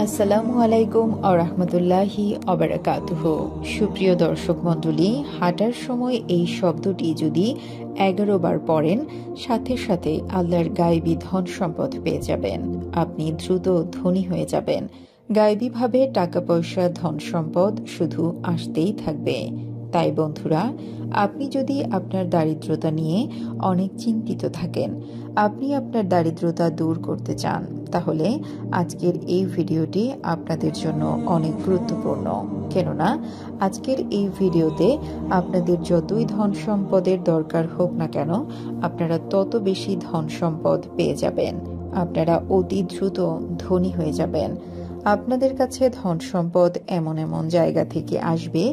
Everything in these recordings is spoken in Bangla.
আসসালামু আলাইকুম আরহামতুল্লাহি অবরাকাতুহ। সুপ্রিয় দর্শক মণ্ডলী, হাঁটার সময় এই শব্দটি যদি 11 বার পড়েন, সাথে সাথে আল্লাহর গায়েবী ধন সম্পদ পেয়ে যাবেন। আপনি দ্রুত ধনী হয়ে যাবেন। গায়েবীভাবে টাকা পয়সা ধন সম্পদ শুধু আসতেই থাকবে। তাই বন্ধুরা, আপনি যদি আপনার দারিদ্রতা নিয়ে অনেক চিন্তিত থাকেন, আপনি আপনার দারিদ্রতা দূর করতে চান, তাহলে আজকের এই ভিডিওটি আপনাদের জন্য অনেক গুরুত্বপূর্ণ। কেননা আজকের এই ভিডিওতে আপনাদের যতই ধন সম্পদের দরকার হোক না কেন, আপনারা তত বেশি ধন সম্পদ পেয়ে যাবেন। আপনারা অতি দ্রুত ধনী হয়ে যাবেন। আপনাদের কাছে ধন সম্পদ এমন এমন জায়গা থেকে আসবে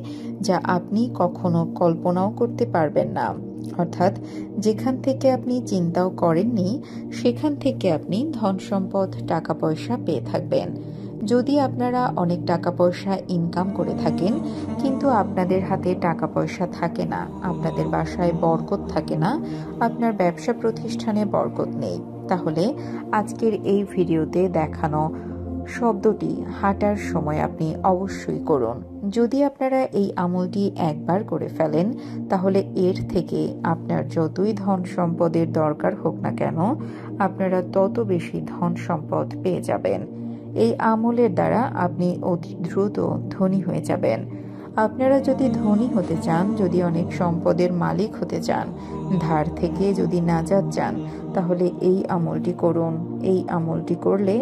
যা আপনি কখনো কল্পনাও করতে পারবেন না। অর্থাৎ যেখান থেকে আপনি চিন্তাও করেননি, সেখান থেকে আপনি ধন সম্পদ টাকা পয়সা পেয়ে থাকবেন। যদি আপনারা অনেক টাকা পয়সা ইনকাম করে থাকেন, কিন্তু আপনাদের হাতে টাকা পয়সা থাকে না, আপনাদের বাসায় বরকত থাকে না, আপনার ব্যবসা প্রতিষ্ঠানে বরকত নেই, তাহলে আজকের এই ভিডিওতে দেখানো শব্দটি হাঁটার সময় আপনি অবশ্যই করুন। যদি আপনারা এই আমলটি একবার করে ফেলেন, তাহলে এর থেকে আপনার যতই ধন সম্পদের দরকার হোক না কেন, আপনারা তত বেশি ধন সম্পদ পেয়ে যাবেন। এই আমলের দ্বারা আপনি অতি দ্রুত ধনী হয়ে যাবেন। আপনারা যদি ধনী হতে চান, যদি অনেক সম্পদের মালিক হতে চান, ধার থেকে যদি নাজাত চান, তাহলে এই আমলটি করুন। এই আমলটি করলে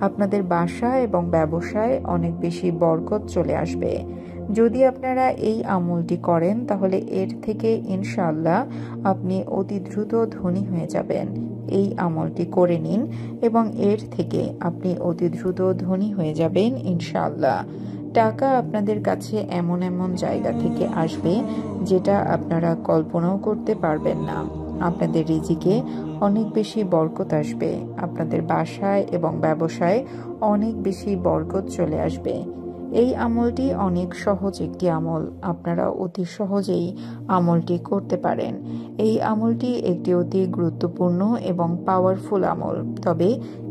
আপনাদের বাসা এবং ব্যবসায় অনেক বেশি বরকত চলে আসবে। যদি আপনারা এই আমলটি করেন, তাহলে এর থেকে ইনশাআল্লাহ আপনি অতি দ্রুত ধনী হয়ে যাবেন। এই আমলটি করে নিন এবং এর থেকে আপনি অতি দ্রুত ধনী হয়ে যাবেন ইনশাআল্লাহ। টাকা আপনাদের কাছে এমন এমন জায়গা থেকে আসবে যেটা আপনারা কল্পনাও করতে পারবেন না। আপনাদের রিজিকে অনেক বেশি বরকত আসবে। আপনাদের বাসায় এবং ব্যবসায় অনেক বেশি বরকত চলে আসবে। এই আমলটি অনেক সহজ একটি আমল, আপনারা অতি সহজেই আমলটি করতে পারেন। এই আমলটি একটি অতি গুরুত্বপূর্ণ এবং পাওয়ারফুল আমল। তবে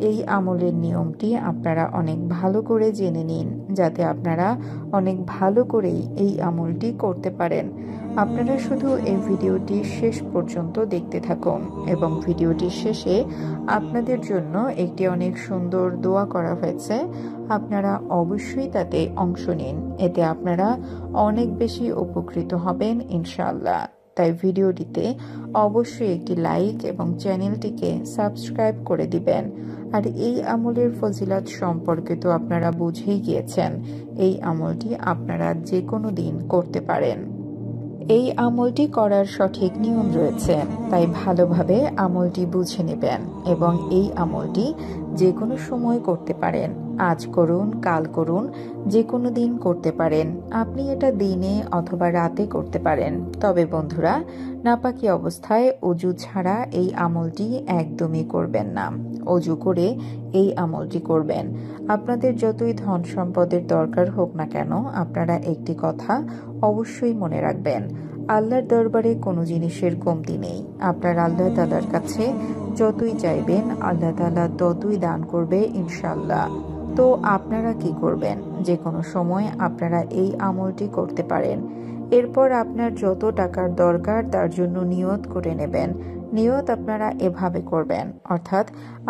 এই আমলের নিয়মটি আপনারা অনেক ভালো করে জেনে নিন, যাতে আপনারা অনেক ভালো করেই এই আমলটি করতে পারেন। আপনারা শুধু এই ভিডিওটি শেষ পর্যন্ত দেখতে থাকুন এবং ভিডিওটির শেষে আপনাদের জন্য একটি অনেক সুন্দর দোয়া করা হয়েছে। আপনারা অবশ্যই তাতে অংশ নিন, এতে আপনারা অনেক বেশি উপকৃত হবেন ইনশাআল্লাহ। তাই ভিডিওটিতে অবশ্যই একটি লাইক এবং চ্যানেলটিকে সাবস্ক্রাইব করে দিবেন। আর এই আমলের ফজিলত সম্পর্কে তো আপনারা বুঝেই গিয়েছেন। এই আমলটি আপনারা যে কোনো দিন করতে পারেন। এই আমলটি করার সঠিক নিয়ম রয়েছে, তাই ভালোভাবে আমলটি বুঝে নেবেন এবং এই আমলটি যে কোনো সময় করতে পারেন। আজ করুন, কাল করুন, যে কোনো দিন করতে পারেন। আপনি এটা দিনে অথবা রাতে করতে পারেন। তবে বন্ধুরা, নাপাকি অবস্থায় অজু ছাড়া এই আমলটি একদমই করবেন না। অজু করে এই আমলটি করবেন। আপনাদের যতই ধন সম্পদের দরকার হোক না কেন, আপনারা একটি কথা অবশ্যই মনে রাখবেন, আল্লাহর দরবারে কোনো জিনিসের কমতি নেই। আপনার আল্লাহ তাআলার কাছে যতই চাইবেন, আল্লাহ তাআলা ততই দান করবে ইনশাআল্লাহ। তো আপনারা কি করবেন? যে কোনো সময় আপনারা এই আমলটি করতে পারেন। এরপর আপনার যত টাকার দরকার তার জন্য নিয়ত করে নেবেন। নিয়ত আপনারা এভাবে করবেন, অর্থাৎ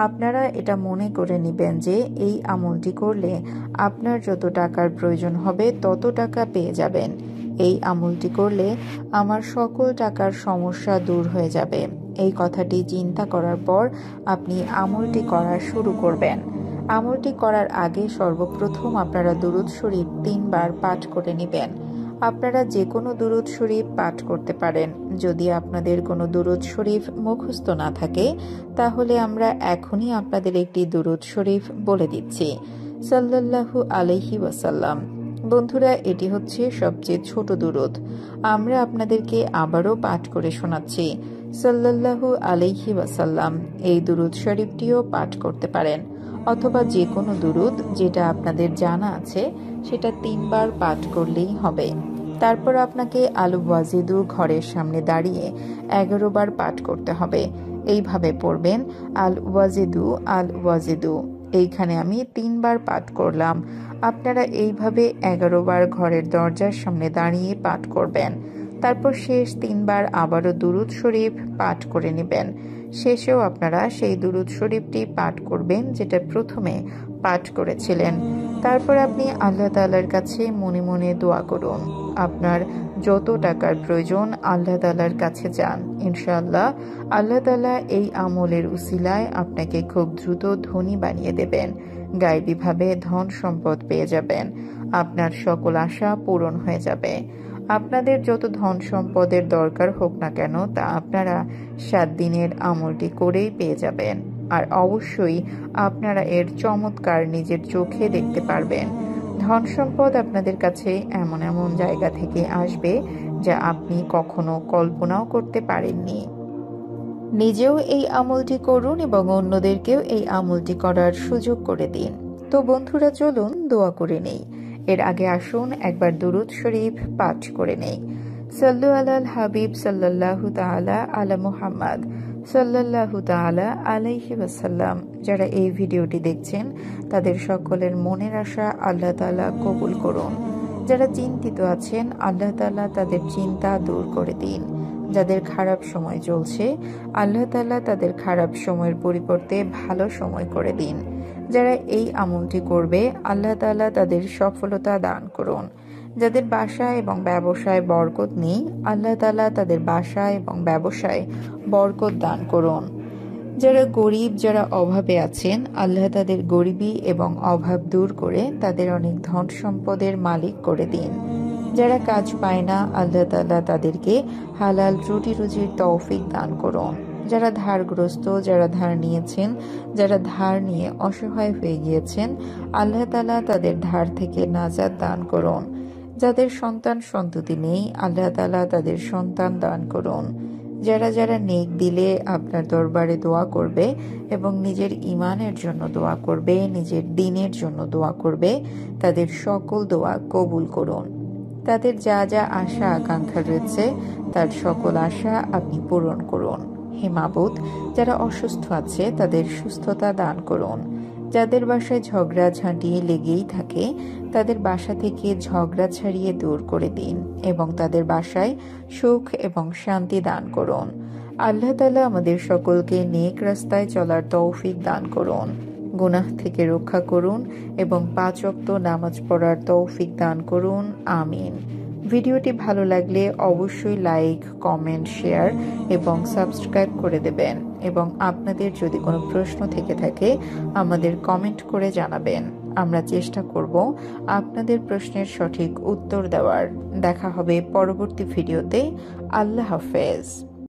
আপনারা এটা মনে করে নেবেন যে এই আমলটি করলে আপনার যত টাকার প্রয়োজন হবে তত টাকা পেয়ে যাবেন। এই আমলটি করলে আমার সকল টাকার সমস্যা দূর হয়ে যাবে। এই কথাটি চিন্তা করার পর আপনি আমলটি করা শুরু করবেন। আমলটি করার আগে সর্বপ্রথম আপনারা দুরূদ শরীফ 3 বার পাঠ করে নেবেন। আপনারা যে কোনো দুরূদ শরীফ পাঠ করতে পারেন। যদি আপনাদের কোনো দুরূদ শরীফ মুখস্থ না থাকে, তাহলে আমরা এখনই আপনাদের একটি দুরূদ শরীফ বলে দিচ্ছি। সাল্লাল্লাহু আলাইহি ওয়াসাল্লাম। বন্ধুরা, এটি হচ্ছে সবচেয়ে ছোট দুরূদ। আমরা আপনাদেরকে আবারও পাঠ করে শোনাচ্ছি। সাল্লাল্লাহু আলাইহি ওয়াসাল্লাম। এই দুরূদ শরীফটিও পাঠ করতে পারেন, অথবা যে কোনো দুরূদ যেটা আপনাদের জানা আছে সেটা 3 বার পাঠ করলেই হবে। তারপর আপনাকে আল ওয়াজিদু ঘরের সামনে দাঁড়িয়ে 11 বার পাঠ করতে হবে। এইভাবে পড়বেন, আল ওয়াজিদু, আল ওয়াজিদু। এইখানে আমি 3 বার পাঠ করলাম। আপনারা এইভাবে 11 বার ঘরের দরজার সামনে দাঁড়িয়ে পাঠ করবেন। তারপর শেষ 3 বার আবারও দুরুদ শরীফ পাঠ করে নেবেন। শেষেও আপনারা সেই দুরুদ শরীফটি পাঠ করবেন যেটা প্রথমে পাঠ করেছিলেন। তারপর আপনি আল্লাহ তাআলার কাছে মনে মনে দোয়া করুন। আপনার যত টাকার প্রয়োজন আল্লাহ তাআলার কাছে যান। ইনশাআল্লাহ আল্লাহ তাআলা এই আমলের উসিলায় আপনাকে খুব দ্রুত ধনী বানিয়ে দেবেন। গায়েবীভাবে ধন সম্পদ পেয়ে যাবেন। আপনার সকল আশা পূরণ হয়ে যাবে। আপনাদের যত ধন সম্পদের দরকার হোক না কেন তা আপনারা 7 দিনের আমলটি করেই পেয়ে যাবেন। আর অবশ্যই আপনারা এর চমৎকার নিজের চোখে দেখতে পারবেন। ধন সম্পদ আপনাদের কাছে এমন এমন জায়গা থেকে আসবে যা আপনি কখনো কল্পনাও করতে পারেননি। নিজেও এই আমলটি করুন এবং অন্যদেরকেও এই আমলটি করার সুযোগ করে দিন। তো বন্ধুরা, চলুন দোয়া করে নেই। এর আগে আসুন একবার দুরুদ শরীফ পাঠ করে নেই। সাল্লু আলাল হাবিব সাল্লাল্লাহু তাআলা আলা মুহাম্মদ সাল্লাল্লাহু তাআলা আলাইহি ওয়াসাল্লাম। যারা এই ভিডিওটি দেখছেন তাদের সকলের মনের আশা আল্লাহ তাআলা কবুল করুন। যারা চিন্তিত আছেন আল্লাহ তাআলা তাদের চিন্তা দূর করে দিন। যাদের খারাপ সময় চলছে আল্লাহ তাআলা তাদের খারাপ সময়ের পরিবর্তে ভালো সময় করে দিন। যারা এই আমলটি করবে আল্লাহ তাআলা তাদের সফলতা দান করুন। যাদের বাসা এবং ব্যবসায় বরকত নেই আল্লাহ তাআলা তাদের বাসা এবং ব্যবসায় বরকত দান করুন। যারা গরিব, যারা অভাবে আছেন আল্লাহ তাদের গরিবী এবং অভাব দূর করে তাদের অনেক ধন সম্পদের মালিক করে দিন। যারা কাজ পায় না আল্লাহ তাআলা তাদেরকে হালাল রুটি রুজির তৌফিক দান করুন। যারা ধারগ্রস্ত, যারা ধার নিয়েছেন, যারা ধার নিয়ে অসহায় হয়ে গিয়েছেন আল্লাহ তাআলা তাদের ধার থেকে নাজাত দান করুন। যাদের সন্তান সন্ততি নেই আল্লাহ তাআলা তাদের সন্তান দান করুন। যারা যারা নেক দিলে আপনার দরবারে দোয়া করবে এবং নিজের ঈমানের জন্য দোয়া করবে, নিজের দ্বীনের জন্য দোয়া করবে, তাদের সকল দোয়া কবুল করুন। তাদের যা যা আশা আকাঙ্ক্ষা রয়েছে তার সকল আশা আপনি পূরণ করুন। হে মাবুদ, যারা অসুস্থ আছে তাদের সুস্থতা দান করুন। যাদের বাসায় ঝগড়া ঝাঁটি লেগেই থাকে তাদের বাসা থেকে ঝগড়া ছাড়িয়ে দূর করে দিন এবং তাদের বাসায় সুখ এবং শান্তি দান করুন। আল্লাহ তাআলা আমাদের সকলকে নেক রাস্তায় চলার তৌফিক দান করুন। গুনাহ থেকে রক্ষা করুন এবং 5 ওয়াক্ত নামাজ পড়ার তৌফিক দান করুন। আমিন। ভিডিওটি ভালো লাগলে অবশ্যই লাইক, কমেন্ট, শেয়ার এবং সাবস্ক্রাইব করে দেবেন এবং আপনাদের যদি কোনো প্রশ্ন থেকে থাকে আমাদের কমেন্ট করে জানাবেন। আমরা চেষ্টা করব আপনাদের প্রশ্নের সঠিক উত্তর দেওয়ার। দেখা হবে পরবর্তী ভিডিওতে। আল্লাহ হাফেজ।